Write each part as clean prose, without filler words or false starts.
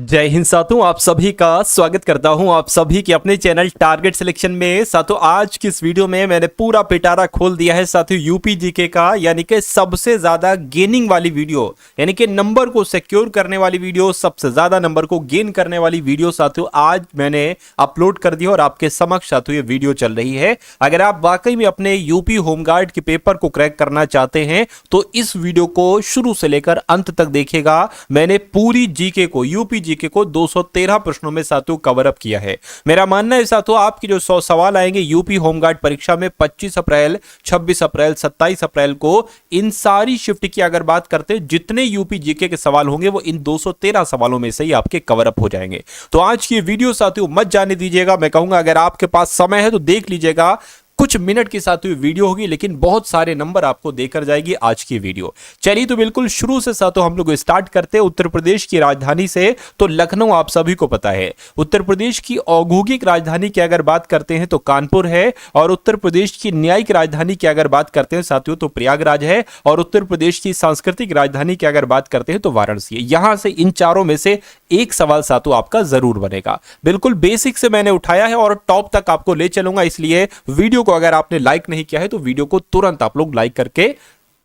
जय हिंद साथियों, आप सभी का स्वागत करता हूं आप सभी के अपने चैनल टारगेट सिलेक्शन में। साथियों, आज की इस वीडियो में मैंने पूरा पिटारा खोल दिया है साथियों यूपी जीके का, यानी कि सबसे ज्यादा गेनिंग वाली वीडियो, यानी कि नंबर को सिक्योर करने वाली वीडियो, सबसे ज्यादा नंबर को गेन करने वाली वीडियो साथियों आज मैंने अपलोड कर दी और आपके समक्ष साथियों ये वीडियो चल रही है। अगर आप वाकई में अपने यूपी होमगार्ड के पेपर को क्रैक करना चाहते हैं तो इस वीडियो को शुरू से लेकर अंत तक देखिएगा। मैंने पूरी जीके को, यूपी जीके को 213 प्रश्नों में साथियों कवर अप किया है। मेरा मानना है साथियों आपके जो 100 सवाल आएंगे यूपी होमगार्ड परीक्षा में 25 अप्रैल, 26 अप्रैल, 27 अप्रैल को, इन सारी शिफ्ट की अगर बात करते हैं जितने यूपी जीके के सवाल होंगे वो इन 213 सवालों में से ही आपके कवर अप हो जाएंगे। तो आज की वीडियो साथियों मत जाने दीजिएगा। मैं कहूंगा अगर आपके पास समय है तो देख लीजिएगा, कुछ मिनट की साथियों वीडियो होगी लेकिन बहुत सारे नंबर आपको देकर जाएगी आज की वीडियो। चलिए तो बिल्कुल शुरू से साथियों हम लोग स्टार्ट करते हैं उत्तर प्रदेश की राजधानी से। तो लखनऊ आप सभी को पता है। उत्तर प्रदेश की औद्योगिक राजधानी की अगर बात करते हैं तो कानपुर है, और उत्तर प्रदेश की न्यायिक राजधानी की अगर बात करते हैं साथियों तो प्रयागराज है, और उत्तर प्रदेश की सांस्कृतिक राजधानी की अगर बात करते हैं तो वाराणसी है। यहां से इन चारों में से एक सवाल साथियों आपका जरूर बनेगा। बिल्कुल बेसिक से मैंने उठाया है और टॉप तक आपको ले चलूंगा, इसलिए वीडियो को अगर आपने लाइक नहीं किया है तो वीडियो को तुरंत आप लोग लाइक करके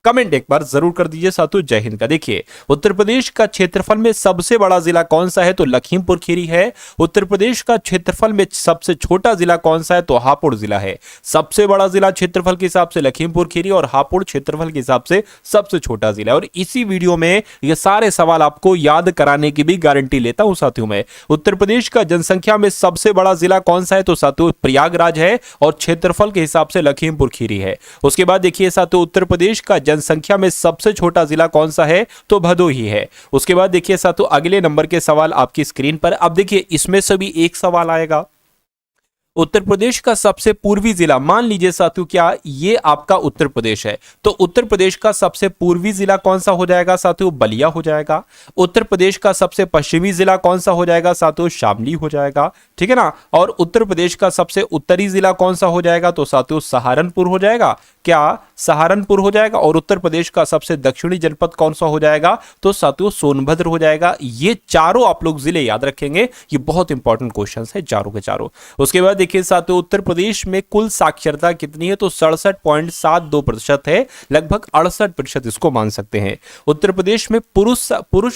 कमेंट एक बार जरूर कर दीजिए साथियों। जय हिंद का देखिए, उत्तर प्रदेश का क्षेत्रफल में सबसे बड़ा जिला कौन सा है तो लखीमपुर खीरी है। उत्तर प्रदेश का क्षेत्रफल में सबसे छोटा जिला कौन सा है तो हापुड़ जिला है। सबसे बड़ा जिला क्षेत्रफल के हिसाब से लखीमपुर खीरी और हापुड़ क्षेत्रफल के हिसाब से सबसे छोटा जिला है। और इसी वीडियो में ये सारे सवाल आपको याद कराने की भी गारंटी लेता हूं साथियों मैं। उत्तर प्रदेश का जनसंख्या में सबसे बड़ा जिला कौन सा है तो साथियों प्रयागराज है, और क्षेत्रफल के हिसाब से लखीमपुर खीरी है। उसके बाद देखिए साथियों उत्तर प्रदेश का जनसंख्या में सबसे छोटा जिला कौन सा है तो भदोही है। उसके बाद देखिए साथियों अगले नंबर के सवाल आपकी स्क्रीन पर। अब देखिए इसमें से भी एक सवाल आएगा, उत्तर प्रदेश का सबसे पूर्वी जिला, मान लीजिए साथियों क्या ये आपका उत्तर प्रदेश है तो उत्तर प्रदेश का सबसे पूर्वी जिला कौन सा हो जाएगा साथियों बलिया हो जाएगा। उत्तर प्रदेश का सबसे पश्चिमी जिला कौन सा हो जाएगा साथियों शामली हो जाएगा, ठीक है ना। और उत्तर प्रदेश का सबसे उत्तरी जिला कौन सा हो जाएगा तो साथियों सहारनपुर हो जाएगा, क्या सहारनपुर हो जाएगा। और उत्तर प्रदेश का सबसे दक्षिणी जनपद कौन सा हो जाएगा तो साथियों सोनभद्र हो जाएगा। ये चारों आप लोग जिले याद रखेंगे, ये बहुत इंपॉर्टेंट क्वेश्चंस है चारों के चारों। उसके बाद देखिए साथियों उत्तर प्रदेश में कुल साक्षरता कितनी है तो 67.72% है, लगभग 68% इसको मान सकते हैं। उत्तर प्रदेश में पुरुष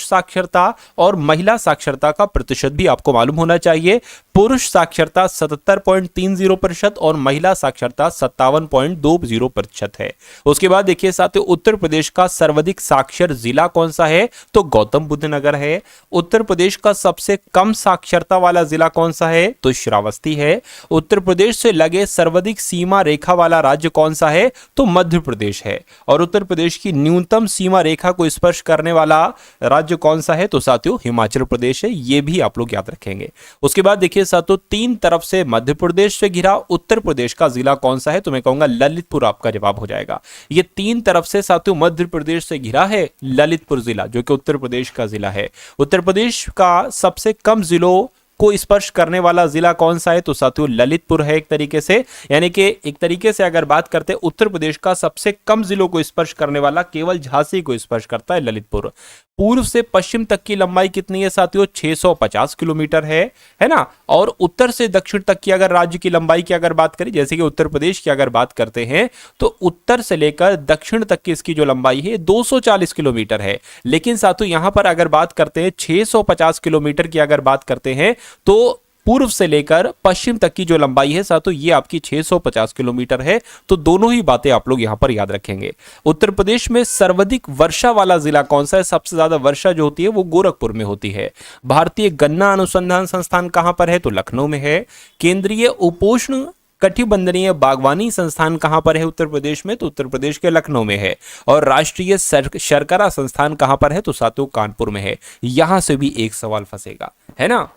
साक्षरता और महिला साक्षरता का प्रतिशत भी आपको मालूम होना चाहिए। पुरुष साक्षरता 77.30% और महिला साक्षरता 57.20% है। उसके बाद देखिए साथियों उत्तर प्रदेश का सर्वाधिक साक्षर जिला कौन सा है तो गौतम बुद्ध नगर है। उत्तर प्रदेश का सबसे कम साक्षरता वाला जिला कौन सा है तो श्रावस्ती है। उत्तर प्रदेश से लगे सर्वाधिक सीमा रेखा वाला राज्य कौन सा है तो मध्य प्रदेश है। और उत्तर प्रदेश की न्यूनतम सीमा रेखा को स्पर्श करने वाला राज्य कौन सा है तो साथियों हिमाचल प्रदेश है। ये भी आप लोग याद रखेंगे। उसके बाद देखिए साथियों तीन तरफ से मध्य प्रदेश से घिरा उत्तर प्रदेश का जिला कौन सा है तो मैं कहूंगा ललितपुर आपका जवाब हो जाएगा। ये तीन तरफ से साथियों मध्य प्रदेश से घिरा है ललितपुर जिला, जो कि उत्तर प्रदेश का जिला है। उत्तर प्रदेश का सबसे कम जिलों को स्पर्श करने वाला जिला कौन सा है तो साथियों ललितपुर है एक तरीके से, यानी कि एक तरीके से अगर बात करते हैं उत्तर प्रदेश का सबसे कम जिलों को स्पर्श करने वाला केवल झांसी को स्पर्श करता है ललितपुर। पूर्व से पश्चिम तक की लंबाई कितनी है साथियों 650 किलोमीटर है ना। और उत्तर से दक्षिण तक की अगर राज्य की लंबाई की अगर बात करें, जैसे कि उत्तर प्रदेश की अगर बात करते हैं तो उत्तर से लेकर दक्षिण तक की इसकी जो लंबाई है 240 किलोमीटर है। लेकिन साथियों यहां पर अगर बात करते हैं 650 किलोमीटर की अगर बात करते हैं तो पूर्व से लेकर पश्चिम तक की जो लंबाई है साथियों ये आपकी 650 किलोमीटर है। तो दोनों ही बातें आप लोग यहां पर याद रखेंगे। उत्तर प्रदेश में सर्वाधिक वर्षा वाला जिला कौन सा है, सबसे ज्यादा वर्षा जो होती है वो गोरखपुर में होती है। भारतीय गन्ना अनुसंधान संस्थान कहां पर है तो लखनऊ में है। केंद्रीय उपोष्ण कटिबंधनीय बागवानी संस्थान कहां पर है उत्तर प्रदेश में तो उत्तर प्रदेश के लखनऊ में है। और राष्ट्रीय शर्करा संस्थान कहां पर है तो साथियों कानपुर में है। यहां से भी एक सवाल फंसेगा, है ना।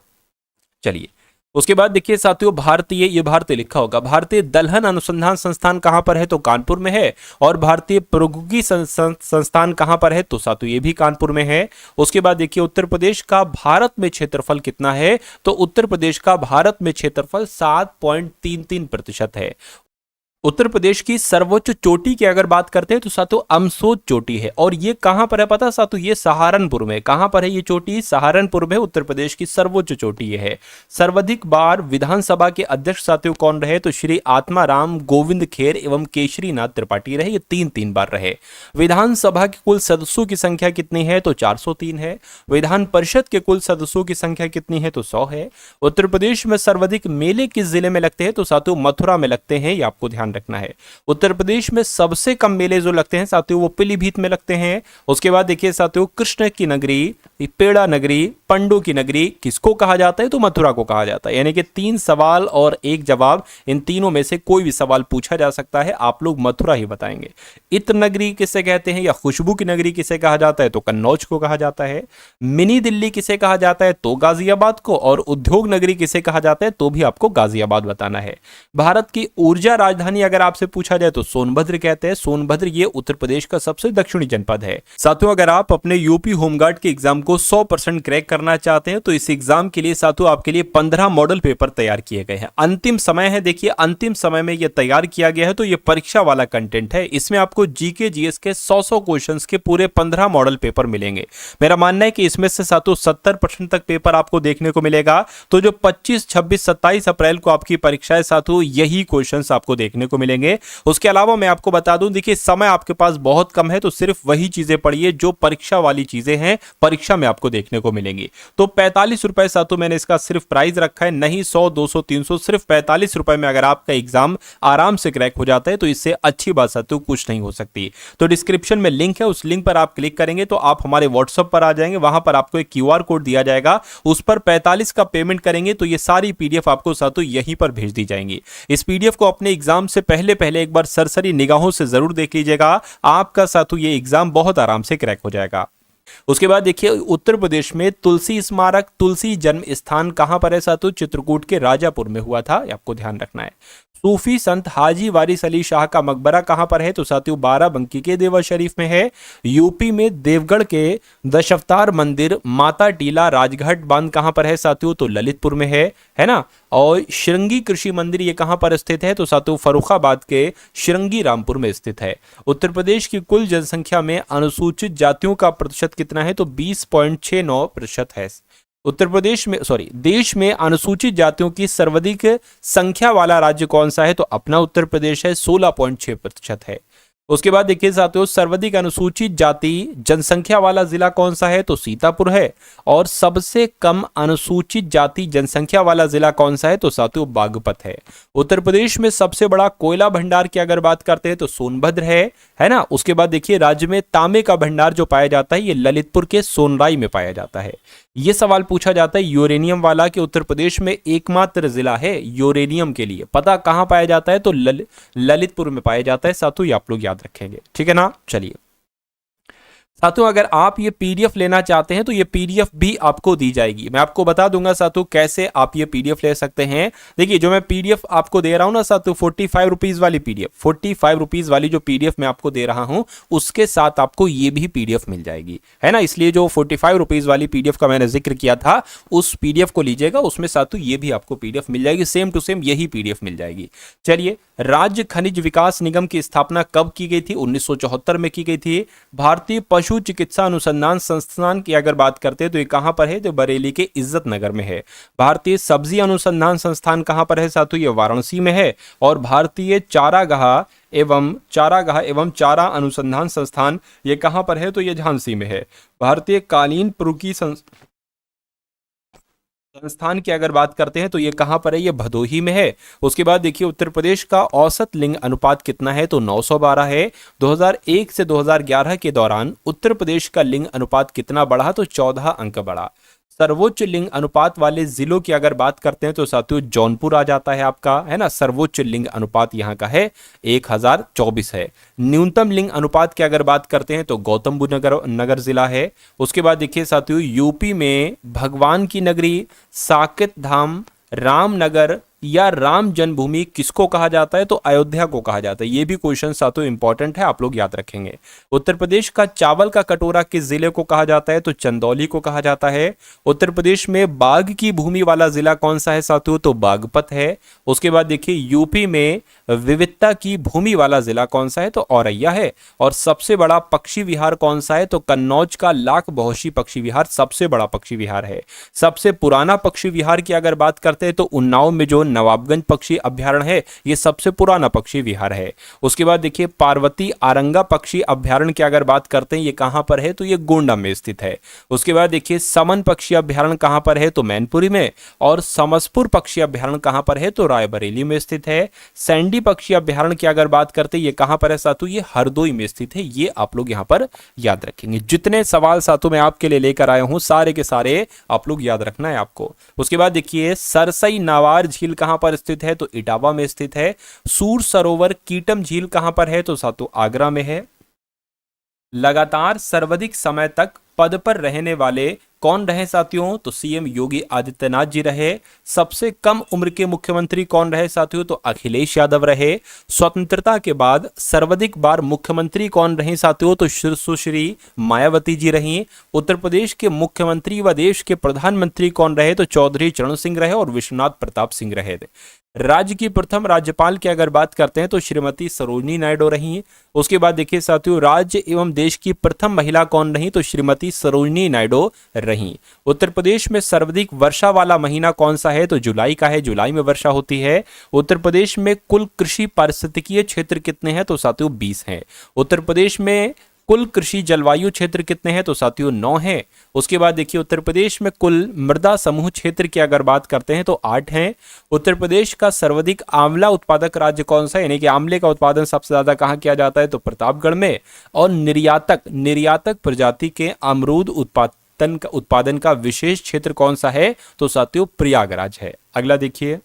चलिए उसके बाद देखिए साथियों भारतीय, ये भारतीय लिखा होगा, भारतीय दलहन अनुसंधान संस्थान कहां पर है तो कानपुर में है। और भारतीय प्रौद्योगिकी संस्थान कहां पर है तो साथियों ये भी कानपुर में है। उसके बाद देखिए उत्तर प्रदेश का भारत में क्षेत्रफल कितना है तो उत्तर प्रदेश का भारत में क्षेत्रफल 7.33% है। उत्तर प्रदेश की सर्वोच्च चोटी की अगर बात करते हैं तो सातों अमसोद चोटी है, और ये कहां पर है पता सातों? ये सहारनपुर में। कहां पर है ये चोटी? सहारनपुर में उत्तर प्रदेश की सर्वोच्च चोटी ये है। सर्वाधिक बार विधानसभा के अध्यक्ष साथियों कौन रहे? तो श्री आत्माराम गोविंद खेर एवं केशरी नाथ त्रिपाठी रहे। ये तीन तीन बार रहे। विधानसभा के कुल सदस्यों की संख्या कितनी है? तो 403 है। विधान परिषद के कुल सदस्यों की संख्या कितनी है? तो 100 है। उत्तर प्रदेश में सर्वाधिक मेले किस जिले में लगते हैं? तो साथियों मथुरा में लगते हैं, ये आपको ध्यान रखना है। उत्तर प्रदेश में सबसे कम मेले जो लगते हैं साथियों वो पीलीभीत में लगते हैं। उसके बाद देखिए साथियों, कृष्ण की नगरी, पेड़ा नगरी, पंडू की नगरी किसको कहा जाता है? तो मथुरा को कहा जाता है। यानी कि 3 सवाल और 1 जवाब, इन तीनों में से कोई भी सवाल पूछा जा सकता है, आप लोग मथुरा ही बताएंगे। इत्र नगरी किसे कहते हैं, या खुशबू की नगरी किसे कहा जाता है? तो कन्नौज को कहा जाता है। मिनी दिल्ली किसे कहा जाता है? तो गाजियाबाद को। और उद्योग नगरी किसे कहा जाता है? तो भी आपको गाजियाबाद बताना है। भारत की ऊर्जा राजधानी अगर आपसे पूछा जाए तो सोनभद्र कहते हैं। सोनभद्र ये उत्तर प्रदेश का सबसे दक्षिणी जनपद है। साथियों अगर आप अपने यूपी होमगार्ड के एग्जाम को 100% क्रैक करना चाहते हैं तो इस एग्जाम के लिए साथियों आपके लिए 15 मॉडल पेपर तैयार किए गए हैं। अंतिम समय है, देखिए अंतिम समय में यह तैयार किया गया है, तो यह परीक्षा वाला कंटेंट है। इसमें आपको जीके जीएस के 100 क्वेश्चंस के पूरे 15 मॉडल पेपर मिलेंगे। मेरा मानना है कि इसमें से साथियों 70% तक पेपर आपको देखने को मिलेगा। तो जो 25, 26, 27 अप्रैल को आपकी परीक्षा है साथियों, यही क्वेश्चंस आपको देखने को मिलेंगे। उसके अलावा मैं आपको बता दूं, देखिए समय आपके पास बहुत कम है, तो सिर्फ वही चीजें पढ़िए जो परीक्षा वाली चीजें हैं, परीक्षा में आपको देखने को मिलेंगी। तो 45 रुपए साथियों मैंने इसका सिर्फ प्राइस रखा है, नहीं 100, 200, 300, सिर्फ 45 रुपए में अगर आपका एग्जाम आराम से क्रैक हो जाता है तो इससे अच्छी बात साथियों कुछ नहीं हो सकती। तो डिस्क्रिप्शन में लिंक है, उस लिंक पर आप क्लिक करेंगे तो आप हमारे व्हाट्सएप पर आ जाएंगे। वहां पर आपको एक क्यूआर कोड दिया जाएगा, उस पर 45 का पेमेंट करेंगे तो ये सारी पीडीएफ आपको साथियों यहीं पर भेज दी जाएंगी। इस पीडीएफ को अपने एग्जाम से पहले एक बार सरसरी निगाहों से जरूर देख लीजिएगा, आपका साथियों ये एग्जाम बहुत आराम से क्रैक हो जाएगा। उसके बाद देखिए उत्तर प्रदेश में तुलसी स्मारक, तुलसी जन्म स्थान कहां पर है साथियों? चित्रकूट के राजापुर में हुआ था, आपको ध्यान रखना है। सूफी संत हाजी वारिस अली शाह का मकबरा कहां पर है? तो साथियों बाराबंकी के देवा शरीफ में है। यूपी में देवगढ़ के दशावतार मंदिर, माता टीला, राजघाट बांध कहां पर है साथियों? तो ललितपुर में है ना। और श्रृंगी कृषि मंदिर ये कहां पर स्थित है? तो साथियों फर्रुखाबाद के श्रृंगी रामपुर में स्थित है। उत्तर प्रदेश की कुल जनसंख्या में अनुसूचित जातियों का प्रतिशत कितना है? तो 20.69% है। उत्तर प्रदेश में देश में अनुसूचित जातियों की सर्वाधिक संख्या वाला राज्य कौन सा है? तो अपना उत्तर प्रदेश है, 16.6% है। उसके बाद देखिए साथियों सर्वाधिक अनुसूचित जाति जनसंख्या वाला जिला कौन सा है? तो सीतापुर है। और सबसे कम अनुसूचित जाति जनसंख्या वाला जिला कौन सा है? तो साथियों बागपत है। उत्तर प्रदेश में सबसे बड़ा कोयला भंडार की अगर बात करते हैं तो सोनभद्र है ना। उसके बाद देखिए राज्य में तांबे का भंडार जो पाया जाता है ये ललितपुर के सोनराई में पाया जाता है। ये सवाल पूछा जाता है यूरेनियम वाला कि उत्तर प्रदेश में एकमात्र जिला है यूरेनियम के लिए, पता कहां पाया जाता है? तो ललितपुर में पाया जाता है साथियों, ये आप लोग याद रखेंगे, ठीक है ना। चलिए साथियों अगर आप ये पीडीएफ लेना चाहते हैं तो ये पीडीएफ भी आपको दी जाएगी। मैं आपको बता दूंगा साथियों कैसे आप ये पीडीएफ ले सकते हैं। देखिए जो मैं पीडीएफ आपको दे रहा हूं ना साथियों, 45 रुपीज वाली पीडीएफ, 45 रुपीज वाली जो पीडीएफ मैं आपको दे रहा हूं उसके साथ आपको ये भी पीडीएफ मिल जाएगी, है ना। इसलिए जो 45 रुपीज वाली पीडीएफ का मैंने जिक्र किया था उस पीडीएफ को लीजिएगा, उसमें साथियों ये भी आपको पीडीएफ मिल जाएगी, सेम टू सेम यही पीडीएफ मिल जाएगी। चलिए राज्य खनिज विकास निगम की स्थापना कब की गई थी? 1974 में की गई थी। भारतीय पशु चिकित्सा अनुसंधान संस्थान की अगर बात करते हैं तो ये कहां पर है? तो बरेली के इज्जत नगर में है। भारतीय सब्जी अनुसंधान संस्थान कहां पर है साथियों? ये वाराणसी में है। और भारतीय चारागाह एवं चारा अनुसंधान संस्थान ये कहां पर है? तो ये झांसी में है। भारतीय कालीन पुरुकी संस्थान की अगर बात करते हैं तो ये कहां पर है? ये भदोही में है। उसके बाद देखिए उत्तर प्रदेश का औसत लिंग अनुपात कितना है? तो 912 है। 2001 से 2011 के दौरान उत्तर प्रदेश का लिंग अनुपात कितना बढ़ा? तो 14 अंक बढ़ा। सर्वोच्च लिंग अनुपात वाले जिलों की अगर बात करते हैं तो साथियों जौनपुर आ जाता है आपका, है ना। सर्वोच्च लिंग अनुपात यहाँ का है 1024 है। न्यूनतम लिंग अनुपात की अगर बात करते हैं तो गौतम बुद्ध नगर जिला है। उसके बाद देखिए साथियों यूपी में भगवान की नगरी, साकेत धाम, रामनगर, या राम जन्मभूमि किसको कहा जाता है? तो अयोध्या को कहा जाता है। ये भी क्वेश्चन सातों इंपॉर्टेंट है, आप लोग याद रखेंगे। उत्तर प्रदेश का चावल का कटोरा किस जिले को कहा जाता है? तो चंदौली को कहा जाता है। उत्तर प्रदेश में बाघ की भूमि वाला जिला कौन सा है साथियों? तो बागपत है। उसके बाद देखिए यूपी में विविधता की भूमि वाला जिला कौन सा है? तो औरैया है। और सबसे बड़ा पक्षी विहार कौन सा है? तो कन्नौज का लाख बहुशी पक्षी विहार सबसे बड़ा पक्षी विहार है। सबसे पुराना पक्षी विहार की अगर बात करते हैं तो उन्नाव में जो नवाबगंज पक्षी अभ्यारण्य है ये सबसे पुराना पक्षी विहार है। उसके बाद देखिए पार्वती आरंगा पक्षी अभ्यारण्य की अगर बात करते हैं ये कहां पर है? तो ये गोंडा में स्थित है। उसके बाद देखिए समन पक्षी अभ्यारण्य कहां पर है? तो मैनपुरी में। और समसपुर पक्षी अभ्यारण्य कहां पर है? तो रायबरेली में स्थित है। सैंडी पक्षी अभ्यारण्य की अगर बात करते हैं ये कहां पर है साथियों? ये हरदोई में स्थित है। ये आप लोग यहां पर याद रखेंगे। जितने सवाल साथियों मैं आपके लिए लेकर आया हूं सारे के सारे आप लोग याद रखना है आपको। उसके बाद देखिए सरसई नावार झील कहां पर स्थित है? तो इटावा में स्थित है। सूर सरोवर कीटम झील कहां पर है? तो साथियों आगरा में है। लगातार सर्वाधिक समय तक पद पर रहने वाले कौन रहे साथियों? तो सीएम योगी आदित्यनाथ जी रहे। सबसे कम उम्र के मुख्यमंत्री कौन रहे साथियों? तो अखिलेश यादव रहे। स्वतंत्रता के बाद सर्वाधिक बार मुख्यमंत्री कौन रहे साथियों? तो सुश्री मायावती जी रही। उत्तर प्रदेश के मुख्यमंत्री व देश के प्रधानमंत्री कौन रहे? तो चौधरी चरण सिंह रहे और विश्वनाथ प्रताप सिंह रहे। राज्य की प्रथम राज्यपाल की अगर बात करते हैं तो श्रीमती सरोजिनी नायडू रही। उसके बाद देखिए साथियों राज्य एवं देश की प्रथम महिला कौन रही? तो श्रीमती सरोजिनी नायडू रही। उत्तर प्रदेश में सर्वाधिक वर्षा वाला महीना कौन सा है? तो जुलाई का है। जुलाई में वर्षा होती है। उत्तर प्रदेश में कुल कृषि पारिस्थितिकीय क्षेत्र कितने हैं? तो साथियों 20 हैं। उत्तर प्रदेश में कुल कृषि जलवायु क्षेत्र कितने हैं? तो साथियों 9 हैं। उसके बाद देखिए उत्तर प्रदेश में कुल मृदा समूह क्षेत्र की अगर बात करते हैं तो 8 हैं। उत्तर प्रदेश का सर्वाधिक आंवला उत्पादक राज्य कौन सा है? यानी कि आंवले का उत्पादन सबसे ज्यादा कहाँ किया जाता है? तो प्रतापगढ़ में। और निर्यातक प्रजाति के अमरूद उत्पादन का विशेष क्षेत्र कौन सा है? तो साथियों प्रयागराज है। अगला देखिए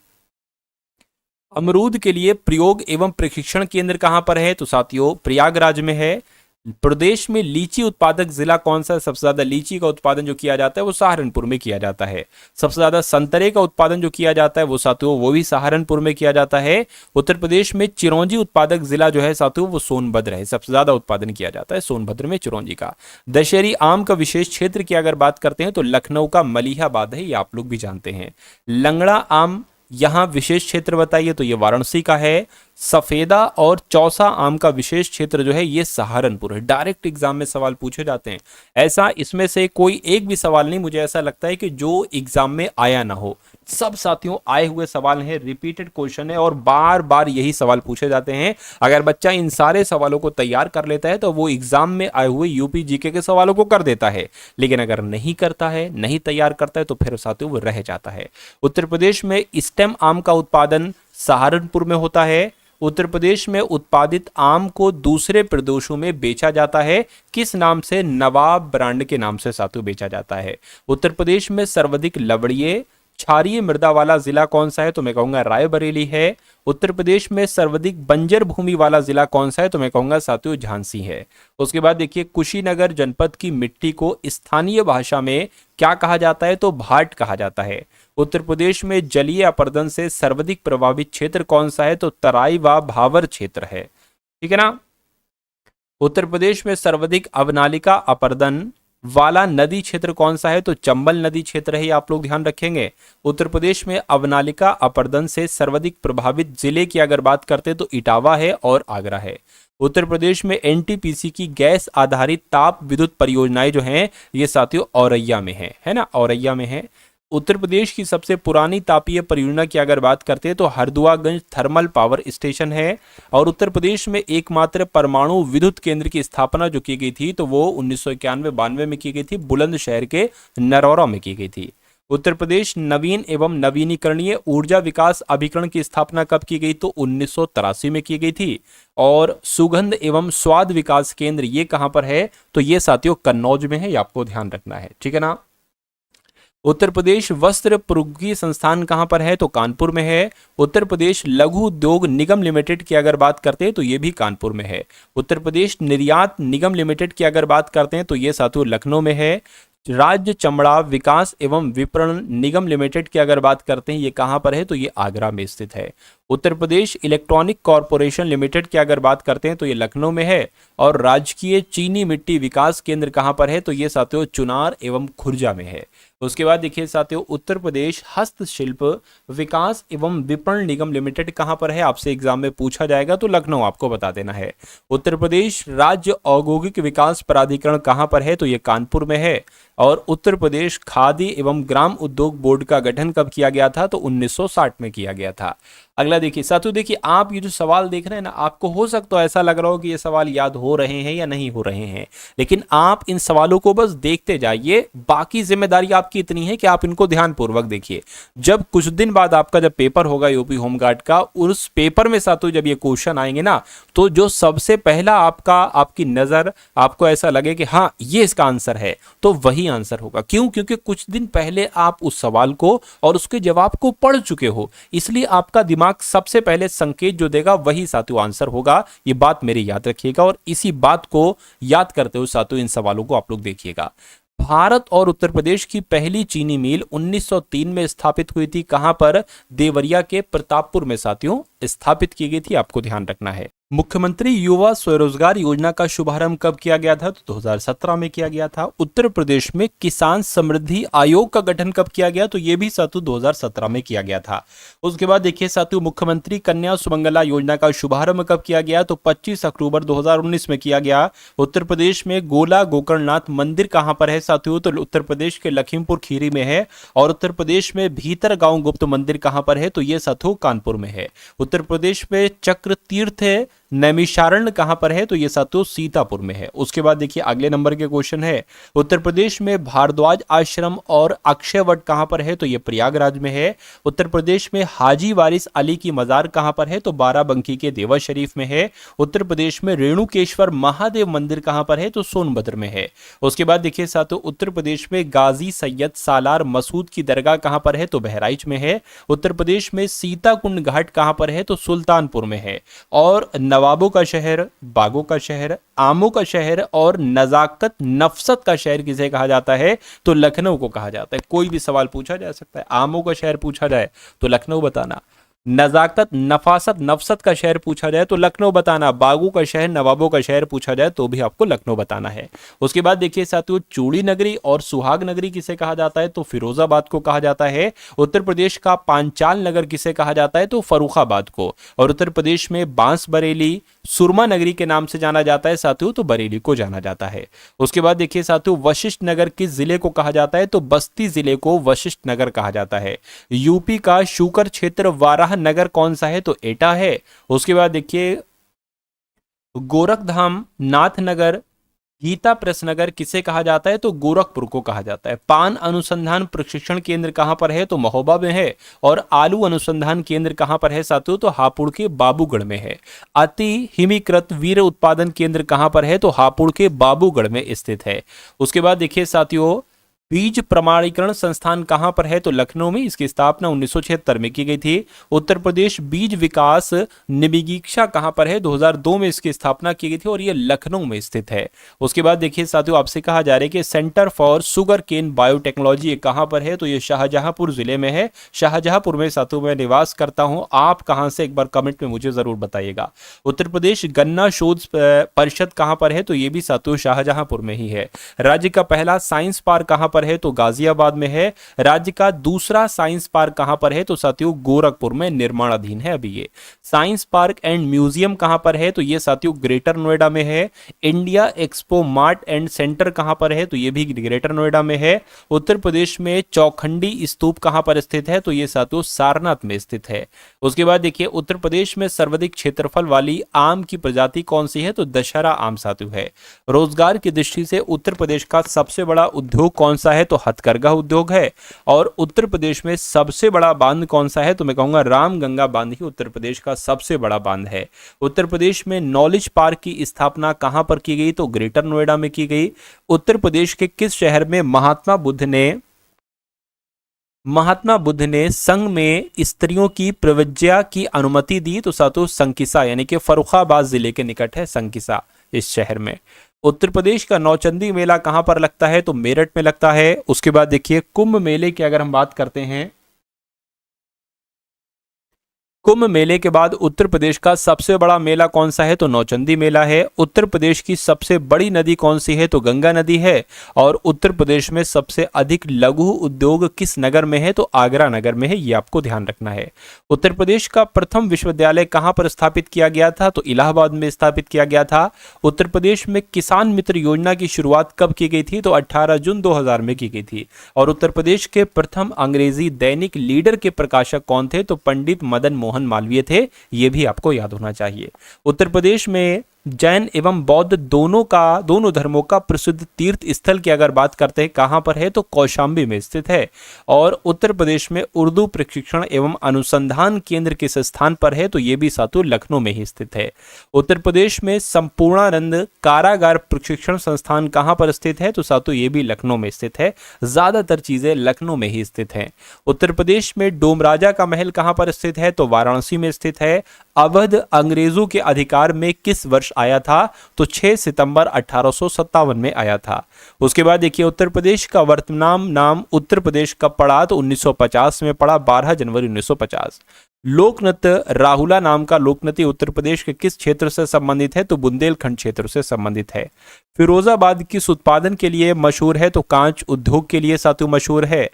अमरूद के लिए प्रयोग एवं प्रशिक्षण केंद्र कहां पर है? तो साथियों प्रयागराज में है। प्रदेश में लीची उत्पादक जिला कौन सा है? सबसे ज्यादा लीची का उत्पादन जो किया जाता है वो सहारनपुर में किया जाता है। सबसे ज्यादा संतरे का उत्पादन जो किया जाता है वो साथियों वो भी सहारनपुर में किया जाता है। उत्तर प्रदेश में चिरौंजी उत्पादक जिला जो है साथियों वो सोनभद्र है। सबसे ज्यादा उत्पादन किया जाता है सोनभद्र में चिरौंजी का। दशहरी आम का विशेष क्षेत्र की अगर बात करते हैं तो लखनऊ का मलिहाबाद है। ये आप लोग भी जानते हैं। लंगड़ा आम यहां विशेष क्षेत्र बताइए? तो ये वाराणसी का है। सफेदा और चौसा आम का विशेष क्षेत्र जो है ये सहारनपुर है। डायरेक्ट एग्जाम में सवाल पूछे जाते हैं। ऐसा इसमें से कोई एक भी सवाल नहीं मुझे ऐसा लगता है कि जो एग्जाम में आया ना हो। सब साथियों आए हुए सवाल हैं, रिपीटेड क्वेश्चन है और बार बार यही सवाल पूछे जाते हैं। अगर बच्चा इन सारे सवालों को तैयार कर लेता है तो वो एग्जाम में आए हुए यूपी जीके के सवालों को कर देता है। लेकिन अगर नहीं करता है, नहीं तैयार करता है तो फिर साथियों वो रह जाता है। उत्तर प्रदेश में स्टेम आम का उत्पादन सहारनपुर में होता है। उत्तर प्रदेश में उत्पादित आम को दूसरे प्रदेशों में बेचा जाता है। किस नाम से? नवाब ब्रांड के नाम से साथियों बेचा जाता है। उत्तर प्रदेश में सर्वाधिक लवड़िए क्षारीय मृदा वाला जिला कौन सा है? तो मैं कहूंगा रायबरेली है। उत्तर प्रदेश में सर्वाधिक बंजर भूमि वाला जिला कौन सा है? तो मैं कहूंगा साथियों झांसी है। उसके बाद देखिए कुशीनगर जनपद की मिट्टी को स्थानीय भाषा में क्या कहा जाता है? तो भाट कहा जाता है। उत्तर प्रदेश में जलीय अपरदन से सर्वाधिक प्रभावित क्षेत्र कौन सा है? तो तराई व भावर क्षेत्र है। ठीक है ना। उत्तर प्रदेश में सर्वाधिक अवनालिका अपरदन वाला नदी क्षेत्र कौन सा है? तो चंबल नदी क्षेत्र है। आप लोग ध्यान रखेंगे। उत्तर प्रदेश में अवनालिका अपरदन से सर्वाधिक प्रभावित जिले की अगर बात करते हैं तो इटावा है और आगरा है। उत्तर प्रदेश में एनटीपीसी की गैस आधारित ताप विद्युत परियोजनाएं जो हैं ये साथियों औरैया में है ना, औरैया में है। उत्तर प्रदेश की सबसे पुरानी तापीय परियोजना की अगर बात करते हैं तो हरदुआगंज थर्मल पावर स्टेशन है। और उत्तर प्रदेश में एकमात्र परमाणु विद्युत केंद्र की स्थापना जो की गई थी तो वो 1991-92 में की गई थी, बुलंदशहर के नरौरा में की गई थी। उत्तर प्रदेश नवीन एवं नवीनीकरणीय ऊर्जा विकास अभिकरण की स्थापना कब की गई? तो 1983 में की गई थी। और सुगंध एवं स्वाद विकास केंद्र ये कहां पर है? तो ये साथियों कन्नौज में है। ये आपको ध्यान रखना है। ठीक है ना। उत्तर प्रदेश वस्त्र प्रौद्योगिकी संस्थान कहां पर है? तो कानपुर में है। उत्तर प्रदेश लघु उद्योग निगम लिमिटेड की अगर बात करते हैं तो ये भी कानपुर में है। उत्तर प्रदेश निर्यात निगम लिमिटेड की अगर बात करते हैं तो ये साथियों लखनऊ में है। राज्य चमड़ा विकास एवं विपणन निगम लिमिटेड की अगर बात करते हैं, ये कहाँ पर है? तो ये आगरा में स्थित है। Uttar Pradesh electronic corporation limited की अगर बात करते हैं तो ये लखनऊ में है। और राजकीय चीनी मिट्टी विकास केंद्र कहाँ पर है? तो ये साथियों चुनार एवं खुर्जा में है। उसके बाद देखिए साथियों, उत्तर प्रदेश हस्तशिल्प विकास एवं विपणन निगम लिमिटेड कहाँ पर है? आपसे एग्जाम में पूछा जाएगा तो लखनऊ आपको बता देना है। उत्तर प्रदेश राज्य औद्योगिक विकास प्राधिकरण कहाँ पर है? तो ये कानपुर में है। और उत्तर प्रदेश खादी एवं ग्राम उद्योग बोर्ड का गठन कब किया गया था? तो 1960 में किया गया था। अगला देखिए साथियों, देखिए आप ये जो सवाल देख रहे हैं ना, आपको हो सकता है ऐसा लग रहा हो कि ये सवाल याद हो रहे हैं या नहीं हो रहे हैं, लेकिन आप इन सवालों को बस देखते जाइए। बाकी जिम्मेदारी आपकी इतनी है कि आप इनको ध्यानपूर्वक देखिए। जब कुछ दिन बाद आपका जब पेपर होगा यूपी होमगार्ड का, उस पेपर में साथियों जब ये क्वेश्चन आएंगे ना, तो जो सबसे पहला आपकी नजर आपको ऐसा लगे कि हाँ ये इसका आंसर है, तो वही आंसर होगा। क्यों? क्योंकि कुछ दिन पहले आप उस सवाल को और उसके जवाब को पढ़ चुके हो, इसलिए आपका दिमाग सबसे पहले संकेत जो देगा वही साथियों आंसर होगा। ये बात मेरी याद रखिएगा और इसी बात को याद करते हुए साथियों इन सवालों को आप लोग देखिएगा। भारत और उत्तर प्रदेश की पहली चीनी मिल 1903 में स्थापित हुई थी। कहां पर? देवरिया के प्रतापपुर में साथियों स्थापित की गई थी, आपको ध्यान रखना है। मुख्यमंत्री युवा स्वरोजगार योजना का शुभारंभ कब किया गया था? तो 2017 में किया गया था। उत्तर प्रदेश में किसान समृद्धि आयोग का गठन कब किया गया? तो यह भी साथियों 2017 में किया गया था। उसके बाद देखिए साथियों, मुख्यमंत्री कन्या सुमंगला योजना का शुभारंभ कब किया गया? तो 25 अक्टूबर 2019 में किया गया। उत्तर प्रदेश में गोला गोकर्णनाथ मंदिर कहां पर है साथियों? तो उत्तर प्रदेश के लखीमपुर खीरी में है। और उत्तर प्रदेश में भीतर गांव गुप्त मंदिर कहां पर है? तो यह साथियों कानपुर में है। उत्तर प्रदेश में चक्र तीर्थ नैमिषारण्य कहां पर है? तो ये साथियों सीतापुर में है। उसके बाद देखिए अगले नंबर के क्वेश्चन है, उत्तर प्रदेश में भारद्वाज आश्रम और अक्षयवट कहां पर है? तो ये प्रयागराज में है। उत्तर प्रदेश में हाजी वारिस अली की मजार कहां पर है? तो बाराबंकी के देवा शरीफ में है। उत्तर प्रदेश में रेणुकेश्वर महादेव मंदिर कहां पर है? तो सोनभद्र में है। उसके बाद देखिए साथियों, उत्तर प्रदेश में गाजी सैयद सालार मसूद की दरगाह कहां पर है? तो बहराइच में है। उत्तर प्रदेश में सीताकुंड घाट कहां पर है? तो सुल्तानपुर में है। और नवाबों का शहर, बागों का शहर, आमों का शहर और नजाकत नफसत का शहर किसे कहा जाता है? तो लखनऊ को कहा जाता है। कोई भी सवाल पूछा जा सकता है, आमों का शहर पूछा जाए तो लखनऊ बताना, नजाकत नफासत नफसत का शहर पूछा जाए तो लखनऊ बताना, बागों का शहर नवाबों का शहर पूछा जाए तो भी आपको लखनऊ बताना है। उसके बाद देखिए साथियों, चूड़ी नगरी और सुहाग नगरी किसे कहा जाता है? तो फिरोजाबाद को कहा जाता है। उत्तर प्रदेश का पांचाल नगर किसे कहा जाता है? तो फर्रुखाबाद को। और उत्तर प्रदेश में बांस बरेली सुरमा नगरी के नाम से जाना जाता है साथियों, तो बरेली को जाना जाता है। उसके बाद देखिए साथियों, वशिष्ठ नगर किस जिले को कहा जाता है? तो बस्ती जिले को वशिष्ठ नगर कहा जाता है। यूपी का शुकर क्षेत्र वाराह नगर कौन सा है? तो एटा है। उसके बाद देखिए, गोरखधाम नाथनगर गीता प्रेस नगर किसे कहा जाता है? तो गोरखपुर को कहा जाता है। पान अनुसंधान प्रशिक्षण केंद्र कहां पर है? तो महोबा में है। और आलू अनुसंधान केंद्र कहां पर है साथियों? तो हापुड़ के बाबूगढ़ में है। अति हिमीकृत वीर उत्पादन केंद्र कहां पर है? तो हापुड़ के बाबूगढ़ में स्थित है। उसके बाद देखिए साथियों, बीज प्रमाणीकरण संस्थान कहां पर है? तो लखनऊ में। इसकी स्थापना 1976 में की गई थी। उत्तर प्रदेश बीज विकास निविगीक्षा कहां पर है? 2002 में इसकी स्थापना की गई थी और यह लखनऊ में स्थित है। उसके बाद देखिए साथियों, आपसे कहा जा रहा है कि centre for sugar cane biotechnology कहां पर है? तो यह शाहजहांपुर जिले में है। शाहजहांपुर में साथियों मैं निवास करता हूं। आप कहां से, एक बार कमेंट में मुझे जरूर बताइएगा। उत्तर प्रदेश गन्ना शोध परिषद कहां पर है? तो यह भी साथियों शाहजहांपुर में ही है। राज्य का पहला साइंस पार्क कहां है? तो गाजियाबाद में है। राज्य का दूसरा साइंस पार्क कहां पर है? तो साथियों गोरखपुर में निर्माणाधीन है अभी ये। साइंस पार्क एंड म्यूजियम कहां पर है? तो ये साथियों ग्रेटर नोएडा में है। India expo mart and centre कहां पर है? तो ये भी ग्रेटर नोएडा में है। उत्तर प्रदेश में चौखंडी स्तूप कहां पर स्थित है? तो ये साथियों सारनाथ में स्थित है। उसके बाद देखिए, उत्तर प्रदेश में सर्वाधिक क्षेत्रफल वाली आम की प्रजाति कौन सी है? तो दशहरा आम साथियों है। रोजगार की दृष्टि से उत्तर प्रदेश का सबसे बड़ा उद्योग कौन सा है? तो हथकरघा उद्योग है। और उत्तर प्रदेश में सबसे बड़ा बांध कौन सा है? तो मैं कहूंगा रामगंगा बांध ही उत्तर प्रदेश का सबसे बड़ा बांध है। उत्तर प्रदेश में नॉलेज पार्क की स्थापना कहां पर की गई? तो ग्रेटर नोएडा में की गई। उत्तर प्रदेश के किस शहर में महात्मा बुद्ध ने संघ में स्त्रियों की प्रव्रज्या की अनुमति दी? तो साथियों संकिसा, यानी कि फर्रुखाबाद जिले के निकट है संकिसा इस शहर में। उत्तर प्रदेश का नौचंदी मेला कहां पर लगता है? तो मेरठ में लगता है। उसके बाद देखिए कुंभ मेले की अगर हम बात करते हैं, कुंभ मेले के बाद उत्तर प्रदेश का सबसे बड़ा मेला कौन सा है? तो नौचंदी मेला है। उत्तर प्रदेश की सबसे बड़ी नदी कौन सी है? तो गंगा नदी है। और उत्तर प्रदेश में सबसे अधिक लघु उद्योग किस नगर में है? तो आगरा नगर में है। ये आपको ध्यान रखना है। उत्तर प्रदेश का प्रथम विश्वविद्यालय कहां पर स्थापित किया गया था? तो इलाहाबाद में स्थापित किया गया था। उत्तर प्रदेश में किसान मित्र योजना की शुरुआत कब की गई थी? तो 18 जून 2000 में की गई थी। और उत्तर प्रदेश के प्रथम अंग्रेजी दैनिक लीडर के प्रकाशक कौन थे? तो पंडित मदन मोहन मालवीय थे। यह भी आपको याद होना चाहिए। उत्तर प्रदेश में जैन एवं बौद्ध दोनों धर्मों का प्रसिद्ध तीर्थ स्थल की अगर बात करते हैं कहां पर है? तो कौशाम्बी में स्थित है। और उत्तर प्रदेश में उर्दू प्रशिक्षण एवं अनुसंधान केंद्र किस स्थान पर है? तो यह भी सातु लखनऊ में ही स्थित है। उत्तर प्रदेश में संपूर्णानंद कारागार प्रशिक्षण संस्थान कहां पर स्थित है? तो सातु ये भी लखनऊ में स्थित है। ज्यादातर चीजें लखनऊ में ही स्थित हैं। उत्तर प्रदेश में डोमराजा का महल कहां पर स्थित है? तो वाराणसी में स्थित है। अवध अंग्रेजों के अधिकार में किस वर्ष आया था? तो 6 सितंबर 1857 में आया था। उसके बाद देखिए उत्तर प्रदेश का वर्तमान नाम उत्तर प्रदेश कब पड़ा? तो 1950 में पड़ा, 12 जनवरी 1950। लोकनृत्य राहुला नाम का लोकनृत्य उत्तर प्रदेश के किस क्षेत्र से संबंधित है? तो बुंदेलखंड क्षेत्र से संबंधित है। फिरोजाबाद किस उत्पादन के लिए मशहूर है? तो कांच उद्योग के लिए सातु मशहूर है।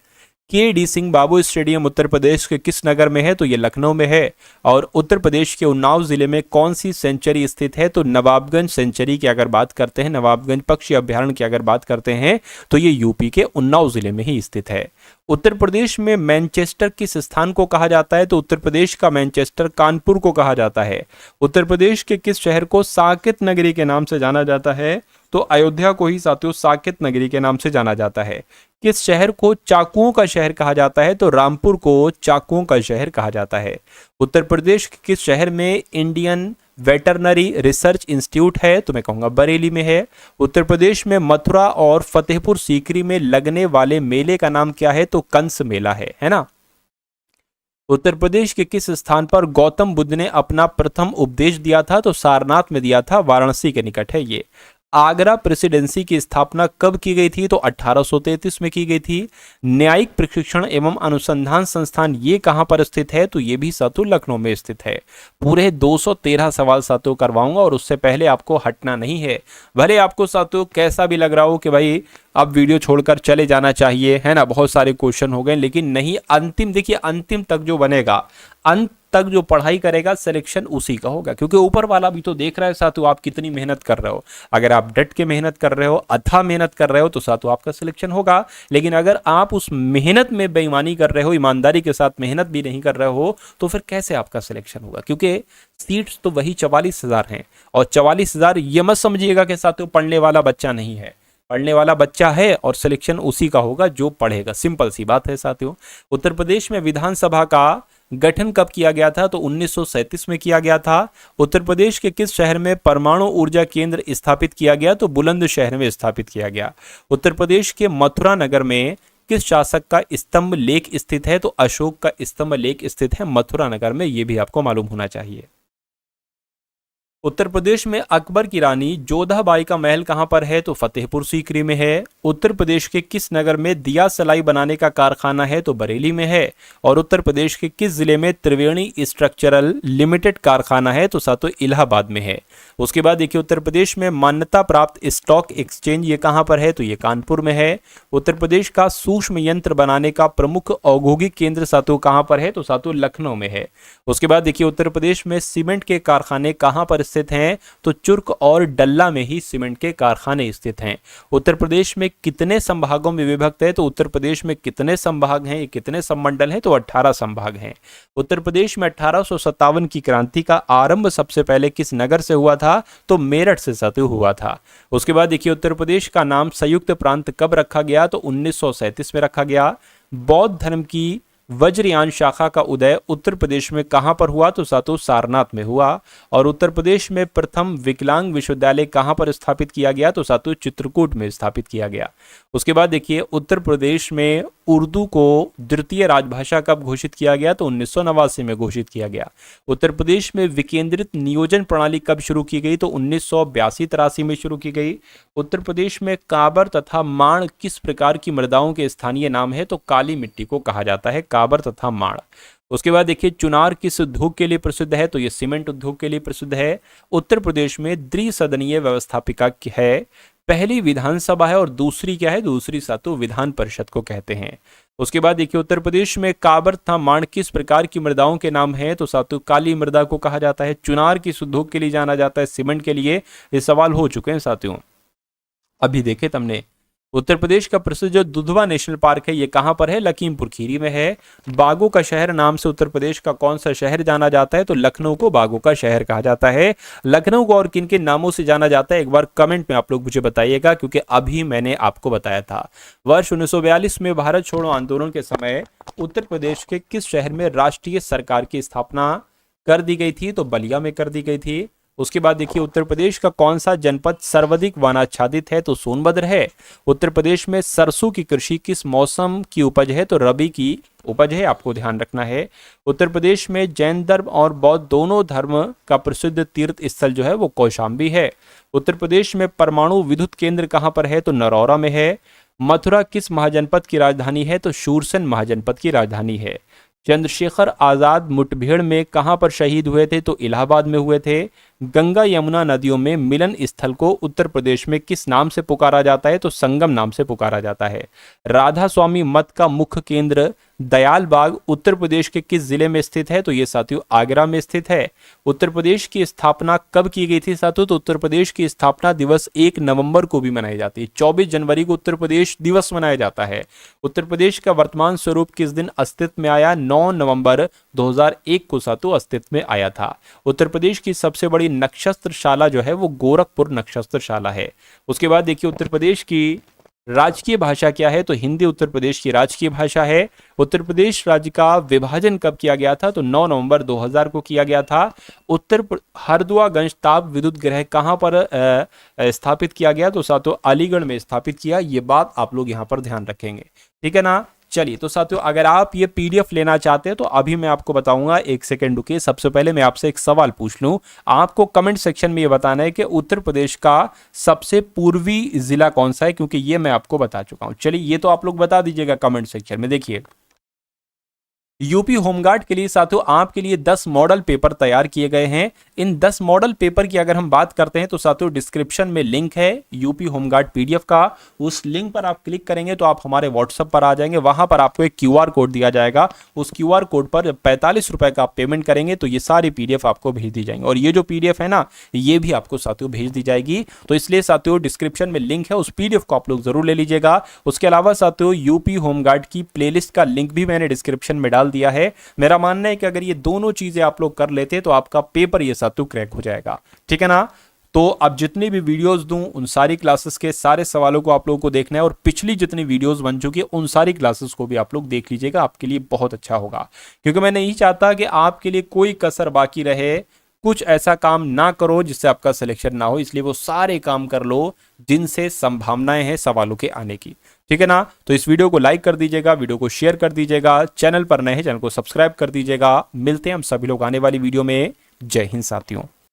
के.डी. सिंह बाबू स्टेडियम उत्तर प्रदेश के किस नगर में है? तो ये लखनऊ में है। और उत्तर प्रदेश के उन्नाव जिले में कौन सी सेंचुरी स्थित है? तो नवाबगंज सेंचुरी की अगर बात करते हैं, नवाबगंज पक्षी अभ्यारण्य की अगर बात करते हैं तो ये यूपी के उन्नाव जिले में ही स्थित है। उत्तर प्रदेश में मैनचेस्टर किस स्थान को कहा जाता है? तो उत्तर प्रदेश का मैनचेस्टर कानपुर को कहा जाता है। उत्तर प्रदेश के किस शहर को साकेत नगरी के नाम से जाना जाता है? तो अयोध्या को ही साथियों साकेत नगरी के नाम से जाना जाता है। किस शहर को चाकुओं का शहर कहा जाता है? तो रामपुर को चाकुओं का शहर कहा जाता है। उत्तर प्रदेश के किस शहर में इंडियन वेटरनरी रिसर्च इंस्टीट्यूट है? तो मैं कहूंगा बरेली में है। उत्तर प्रदेश में मथुरा और फतेहपुर सीकरी में लगने वाले मेले का नाम क्या है? तो कंस मेला है ना। उत्तर प्रदेश के किस स्थान पर गौतम बुद्ध ने अपना प्रथम उपदेश दिया था? तो सारनाथ में दिया था, वाराणसी के निकट है ये। आगरा प्रेसिडेंसी की स्थापना कब की गई थी? तो 1833 में की गई थी। न्यायिक प्रशिक्षण एवं अनुसंधान संस्थान ये कहां पर स्थित है? तो ये भी सातु लखनऊ में स्थित है। पूरे 213 सवाल सातु करवाऊंगा और उससे पहले आपको हटना नहीं है। भले आपको सातु कैसा भी लग रहा हो कि भाई अब वीडियो छोड़कर चले जाना चाहिए, है ना, बहुत सारे क्वेश्चन हो गए, लेकिन नहीं, अंतिम देखिए, अंतिम तक जो बनेगा, अंत तक जो पढ़ाई करेगा सिलेक्शन उसी का होगा, क्योंकि ऊपर वाला भी तो देख रहा है साथू आप कितनी मेहनत कर रहे हो। अगर आप डट के मेहनत कर रहे हो, अथाह मेहनत कर रहे हो, तो साथू आपका सिलेक्शन होगा। लेकिन अगर आप उस मेहनत में बेईमानी कर रहे हो, ईमानदारी के साथ मेहनत भी नहीं कर रहे हो, तो फिर कैसे आपका सिलेक्शन होगा? क्योंकि सीट्स तो वही 44,000 हैं, और 44,000 ये मत समझिएगा कि साथू पढ़ने वाला बच्चा नहीं है। पढ़ने वाला बच्चा है और सिलेक्शन उसी का होगा जो पढ़ेगा। सिंपल सी बात है साथियों। उत्तर प्रदेश में विधानसभा का गठन कब किया गया था? तो 1937 में किया गया था। उत्तर प्रदेश के किस शहर में परमाणु ऊर्जा केंद्र स्थापित किया गया? तो बुलंदशहर में स्थापित किया गया। उत्तर प्रदेश के मथुरा नगर में किस शासक का स्तंभ लेख स्थित है? तो अशोक का स्तंभ लेख स्थित है मथुरा नगर में, यह भी आपको मालूम होना चाहिए। उत्तर प्रदेश में अकबर की रानी जोधाबाई का महल कहां पर है? तो फतेहपुर सीकरी में है। उत्तर प्रदेश के किस नगर में दिया सलाई बनाने का कारखाना है? तो बरेली में है। और उत्तर प्रदेश के किस जिले में त्रिवेणी स्ट्रक्चरल लिमिटेड कारखाना है? तो सातो इलाहाबाद में है। उसके बाद देखिए उत्तर प्रदेश में मान्यता प्राप्त स्टॉक एक्सचेंज ये कहां पर है? तो ये कानपुर में है। उत्तर प्रदेश का सूक्ष्म यंत्र बनाने का प्रमुख औद्योगिक केंद्र सातो कहां पर है? तो सातो लखनऊ में है। उसके बाद देखिए उत्तर प्रदेश में सीमेंट के कारखाने कहां पर स्थित हैं? तो चुर्क और डल्ला में ही सीमेंट के कारखाने स्थित हैं। उत्तर प्रदेश में कितने संभागों में विभक्त है? तो उत्तर प्रदेश में कितने संभाग हैं, कितने संमंडल हैं? तो 18 संभाग हैं। उत्तर प्रदेश में 1857 की क्रांति का आरंभ सबसे पहले किस नगर से हुआ था? तो मेरठ से साथियों हुआ था। उसके बाद देखिए उत्तर प्रदेश का नाम संयुक्त प्रांत कब रखा गया? तो 1937 में रखा गया। बौद्ध धर्म की वज्रयान शाखा का उदय उत्तर प्रदेश में कहां पर हुआ? तो साथियों सारनाथ में हुआ। और उत्तर प्रदेश में प्रथम विकलांग विश्वविद्यालय कहां पर स्थापित किया गया? तो साथियों चित्रकूट में स्थापित किया गया। उसके बाद देखिए उत्तर प्रदेश में उर्दू को द्वितीय राजभाषा कब घोषित किया गया? तो 1989 में घोषित किया गया। उत्तर प्रदेश में विकेंद्रित नियोजन प्रणाली कब शुरू की गई? तो 1982-83 में शुरू की गई। उत्तर प्रदेश में काबर तथा माण किस प्रकार की मृदाओं के स्थानीय नाम है? तो काली मिट्टी को कहा जाता है काबर तथा माण। उसके बाद देखिए चुनार किस उद्योग के लिए प्रसिद्ध है? तो ये सीमेंट उद्योग के लिए प्रसिद्ध है। उत्तर प्रदेश में द्विसदनीय व्यवस्थापिका है, पहली विधानसभा है और दूसरी क्या है? दूसरी सातु विधान परिषद को कहते हैं। उसके बाद देखिए उत्तर प्रदेश में काबर तथा माण किस प्रकार की मृदाओं के नाम है? तो सातु काली मृदा को कहा जाता है। चुनार किस उद्योग के लिए जाना जाता है? सीमेंट के लिए। ये सवाल हो चुके हैं साथियों। अभी देखे तुमने उत्तर प्रदेश का प्रसिद्ध जो दुधवा नेशनल पार्क है ये कहां पर है? लखीमपुर खीरी में है। बागों का शहर नाम से उत्तर प्रदेश का कौन सा शहर जाना जाता है? तो लखनऊ को बागों का शहर कहा जाता है। लखनऊ को और किन किन नामों से जाना जाता है एक बार कमेंट में आप लोग मुझे बताइएगा, क्योंकि अभी मैंने आपको बताया था। वर्ष 1942 में भारत छोड़ो आंदोलन के समय उत्तर प्रदेश के किस शहर में राष्ट्रीय सरकार की स्थापना कर दी गई थी? तो बलिया में कर दी गई थी। उसके बाद देखिए उत्तर प्रदेश का कौन सा जनपद सर्वाधिक वनाच्छादित है? तो सोनभद्र है। उत्तर प्रदेश में सरसों की कृषि किस मौसम की उपज है? तो रबी की उपज है, आपको ध्यान रखना है। उत्तर प्रदेश में जैन धर्म और बौद्ध दोनों धर्म का प्रसिद्ध तीर्थ स्थल जो है वो कौशाम्बी है। उत्तर प्रदेश में परमाणु विद्युत केंद्र कहां पर है? तो नरौरा में है। मथुरा किस महाजनपद की राजधानी है? तो शूरसेन महाजनपद की राजधानी है। चंद्रशेखर आजाद मुठभेड़ में कहां पर शहीद हुए थे? तो इलाहाबाद में हुए थे। गंगा यमुना नदियों में मिलन स्थल को उत्तर प्रदेश में किस नाम से पुकारा जाता है? तो संगम नाम से पुकारा जाता है। राधा स्वामी मठ का मुख्य केंद्र दयाल बाग उत्तर प्रदेश के किस जिले में स्थित है? तो ये साथियों आगरा में स्थित है। उत्तर प्रदेश की स्थापना कब की गई थी साथियों? तो उत्तर प्रदेश की स्थापना दिवस 1 नवंबर को भी मनाई जाती है। 24 जनवरी को उत्तर प्रदेश दिवस मनाया जाता है। उत्तर प्रदेश का वर्तमान स्वरूप किस दिन अस्तित्व में आया? 9 नवंबर 2001 को साथियों अस्तित्व में आया था। उत्तर प्रदेश की सबसे बड़ी नक्षत्रशाला जो है वो गोरखपुर नक्षत्रशाला है। उसके बाद देखिए उत्तर प्रदेश की राजकीय भाषा क्या है? तो हिंदी उत्तर प्रदेश की राजकीय भाषा है। उत्तर प्रदेश राज्य का विभाजन कब किया गया था? तो 9 नवंबर 2000 को किया गया था। हरदुआगंज ताप विद्युत गृह कहां पर स्थापित किया गया? तो साथियों अलीगढ़ में स्थापित किया। ये बात आप लोग यहां पर ध्यान रखेंगे, ठीक है ना। चलिए तो साथियों अगर आप ये पीडीएफ लेना चाहते हैं तो अभी मैं आपको बताऊंगा। एक सेकंड रुकिए, सबसे पहले मैं आपसे एक सवाल पूछ लूं। आपको कमेंट सेक्शन में ये बताना है कि उत्तर प्रदेश का सबसे पूर्वी जिला कौन सा है, क्योंकि ये मैं आपको बता चुका हूं। चलिए ये तो आप लोग बता दीजिएगा कमेंट सेक्शन में। देखिए यूपी होमगार्ड के लिए साथियों आपके लिए 10 मॉडल पेपर तैयार किए गए हैं। इन 10 मॉडल पेपर की अगर हम बात करते हैं तो साथियों डिस्क्रिप्शन में लिंक है यूपी होमगार्ड पीडीएफ का। उस लिंक पर आप क्लिक करेंगे तो आप हमारे व्हाट्सएप पर आ जाएंगे। वहां पर आपको एक क्यूआर कोड दिया जाएगा। उस क्यूआर कोड पर 45 रुपए का आप पेमेंट करेंगे तो ये सारी पीडीएफ आपको भेज दी जाएंगे। और ये जो पीडीएफ है ना ये भी आपको साथियों भेज दी जाएगी। तो इसलिए साथियों डिस्क्रिप्शन में लिंक है, उस पीडीएफ को आप लोग जरूर ले लीजिएगा। उसके अलावा साथियों यूपी होमगार्ड की प्लेलिस्ट का लिंक भी मैंने डिस्क्रिप्शन में डाल दिया है। मेरा मानना है कि अगर ये दोनों चीजें आप लोग कर लेते तो आपका पेपर ये साथियों क्रैक हो जाएगा, ठीक है ना। तो अब जितनी भी वीडियोस दूं उन सारी क्लासेस के सारे सवालों को आप लोगों को देखना है। और पिछली जितनी वीडियोस बन चुकी है उन सारी क्लासेस को भी आप लोग देख लीजिएगा, आपके लिए बहुत अच्छा होगा। क्योंकि मैं नहीं चाहता कि आपके लिए कोई कसर बाकी रहे, कुछ ऐसा काम ना करो जिससे आपका सिलेक्शन ना हो। इसलिए वो सारे काम कर लो जिनसे संभावनाएं हैं सवालों के आने की, ठीक है ना। तो इस वीडियो को लाइक कर दीजिएगा, वीडियो को शेयर कर दीजिएगा, चैनल पर नए हैं चैनल को सब्सक्राइब कर दीजिएगा। मिलते हैं हम सभी लोग आने वाली वीडियो में। जय हिंद साथियों।